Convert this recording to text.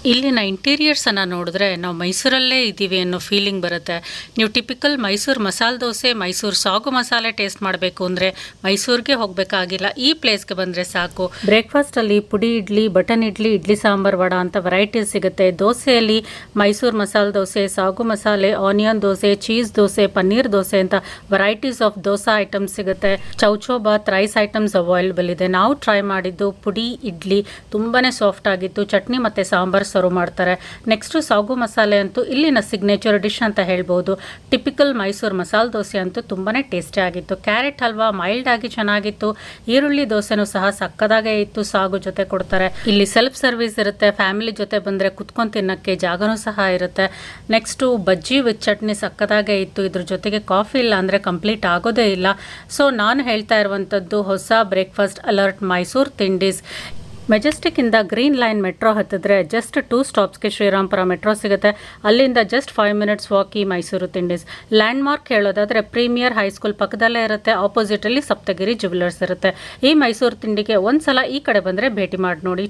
ಇಲ್ಲಿನ ಇಂಟೀರಿಯರ್ಸನ್ನು ನೋಡಿದ್ರೆ ನಾವು ಮೈಸೂರಲ್ಲೇ ಇದ್ದೀವಿ ಅನ್ನೋ ಫೀಲಿಂಗ್ ಬರುತ್ತೆ. ನೀವು ಟಿಪಿಕಲ್ ಮೈಸೂರು ಮಸಾಲೆ ದೋಸೆ, ಮೈಸೂರು ಸಾಗು ಮಸಾಲೆ ಟೇಸ್ಟ್ ಮಾಡಬೇಕು ಅಂದರೆ ಮೈಸೂರಿಗೆ ಹೋಗಬೇಕಾಗಿಲ್ಲ, ಈ ಪ್ಲೇಸ್ಗೆ ಬಂದರೆ ಸಾಕು. ಬ್ರೇಕ್ಫಾಸ್ಟಲ್ಲಿ ಪುಡಿ ಇಡ್ಲಿ, ಬಟನ್ ಇಡ್ಲಿ, ಇಡ್ಲಿ ಸಾಂಬಾರ್ ವಡ ಅಂತ ವೆರೈಟೀಸ್ ಸಿಗುತ್ತೆ. ದೋಸೆಯಲ್ಲಿ ಮೈಸೂರು ಮಸಾಲೆ ದೋಸೆ, ಸಾಗು ಮಸಾಲೆ, ಆನಿಯನ್ ದೋಸೆ, ಚೀಸ್ ದೋಸೆ, ಪನ್ನೀರ್ ದೋಸೆ ಅಂತ ವೆರೈಟೀಸ್ ಆಫ್ ದೋಸಾ ಐಟಮ್ಸ್ ಸಿಗುತ್ತೆ. Chowchow bath rice items available ಇದೆ. ನಾವು ಟ್ರೈ ಮಾಡಿದ್ದು ಪುಡಿ ಇಡ್ಲಿ ತುಂಬಾ ಸಾಫ್ಟ್ ಆಗಿತ್ತು. ಚಟ್ನಿ ಮತ್ತು ಸಾಂಬಾರ್ ಸರ್ವ್ ಮಾಡ್ತಾರೆ. ನೆಕ್ಸ್ಟು ಸಾಗು ಮಸಾಲೆ ಅಂತೂ ಇಲ್ಲಿನ ಸಿಗ್ನೇಚರ್ ಡಿಶ್ ಅಂತ ಹೇಳ್ಬೋದು. ಟಿಪಿಕಲ್ ಮೈಸೂರು ಮಸಾಲೆ ದೋಸೆ ಅಂತೂ ತುಂಬಾ ಟೇಸ್ಟಿ ಆಗಿತ್ತು. ಕ್ಯಾರೆಟ್ ಹಲ್ವಾ ಮೈಲ್ಡ್ ಆಗಿ ಚೆನ್ನಾಗಿತ್ತು. ಈರುಳ್ಳಿ ದೋಸೆನೂ ಸಹ ಸಕ್ಕದಾಗೆ ಇತ್ತು. ಸಾಗು ಜೊತೆ ಕೊಡ್ತಾರೆ. ಇಲ್ಲಿ ಸೆಲ್ಫ್ ಸರ್ವಿಸ್ ಇರುತ್ತೆ. ಫ್ಯಾಮಿಲಿ ಜೊತೆ ಬಂದರೆ ಕುತ್ಕೊಂಡು ತಿನ್ನೋಕ್ಕೆ ಜಾಗನೂ ಸಹ ಇರುತ್ತೆ. ನೆಕ್ಸ್ಟು ಬಜ್ಜಿ ವಿತ್ ಚಟ್ನಿ ಸಕ್ಕದಾಗೆ ಇತ್ತು. ಇದ್ರ ಜೊತೆಗೆ ಕಾಫಿ ಇಲ್ಲ ಅಂದರೆ ಕಂಪ್ಲೀಟ್ ಆಗೋದೇ ಇಲ್ಲ. ಸೊ ನಾನು ಹೇಳ್ತಾ ಇರುವಂಥದ್ದು ಹೊಸ ಬ್ರೇಕ್ಫಾಸ್ಟ್ ಅಲರ್ಟ್ ಮೈಸೂರು ತಿಂಡೀಸ್. ಮೆಜೆಸ್ಟಿಕ್ಕಿಂದ ಗ್ರೀನ್ ಲೈನ್ ಮೆಟ್ರೋ ಹತ್ತಿದ್ರೆ ಜಸ್ಟ್ 2 ಸ್ಟಾಪ್ಸ್ಗೆ ಶ್ರೀರಾಮ್ಪುರ ಮೆಟ್ರೋ ಸಿಗುತ್ತೆ. ಅಲ್ಲಿಂದ ಜಸ್ಟ್ 5 ಮಿನಿಟ್ಸ್ ವಾಕ್ ಈ ಮೈಸೂರು ತಿಂಡೀಸ್. ಲ್ಯಾಂಡ್ ಮಾರ್ಕ್ ಹೇಳೋದಾದರೆ ಪ್ರೀಮಿಯರ್ ಹೈಸ್ಕೂಲ್ ಪಕ್ಕದಲ್ಲೇ ಇರುತ್ತೆ. ಆಪೋಸಿಟಲ್ಲಿ ಸಪ್ತಗಿರಿ ಜ್ಯುವೆಲರ್ಸ್ ಇರುತ್ತೆ. ಈ ಮೈಸೂರು ತಿಂಡಿಗೆ ಒಂದ್ಸಲ ಈ ಕಡೆ ಬಂದರೆ ಭೇಟಿ ಮಾಡಿ ನೋಡಿ.